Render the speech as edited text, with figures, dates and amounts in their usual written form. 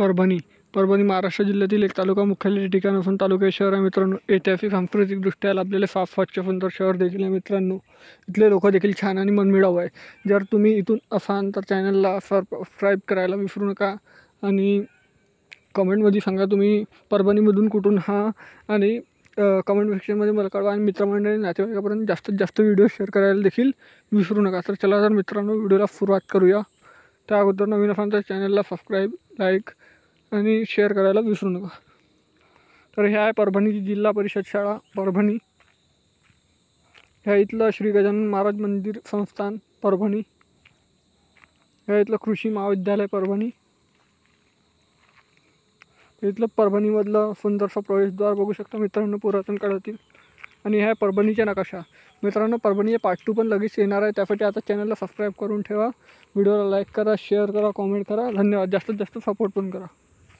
परभणी महाराष्ट्र जिल्ह्यातील एक तालुका मुख्यालय ठिकाण असून तालुका शहर आहे मित्रांनो. ऐतिहासिक सांस्कृतिकदृष्ट्या लाभलेले साफ स्वच्छ सुंदर शहर देखील आहे मित्रांनो. इथले लोक देखील छान आणि मनमिळाऊ आहे. जर तुम्ही इथून असाल तर चॅनलला सबस्क्राईब करायला विसरू नका आणि कमेंटमध्ये सांगा तुम्ही परभणीमधून कुठून हा आणि कमेंट सेक्शनमध्ये मला कळवा आणि मित्रमंडळी नातेवाईकापर्यंत जास्तीत जास्त व्हिडिओ शेअर करायला देखील विसरू नका. तर चला तर मित्रांनो व्हिडिओला सुरुवात करूया. त्या अगोदर नवीन असाल तर चॅनलला सबस्क्राईब लाईक आणि शेअर करायला विसरू नका. तर ह्या आहे परभणी जिल्हा परिषद शाळा परभणी. ह्या इथलं श्री गजानन महाराज मंदिर संस्थान परभणी. ह्या इथलं कृषी महाविद्यालय परभणी. इथलं परभणीमधलं सुंदरसं प्रवेशद्वार बघू शकता मित्रांनो पुरातन काळातील. आणि ह्या परभणीच्या नकाशा मित्रांनो. परभणीचे पार्ट 2 पण लगेच येणार आहे. त्यासाठी आता चॅनलला सबस्क्राईब करून ठेवा. व्हिडिओला लाईक करा शेअर करा कॉमेंट करा. धन्यवाद. जास्तीत जास्त सपोर्ट पण करा.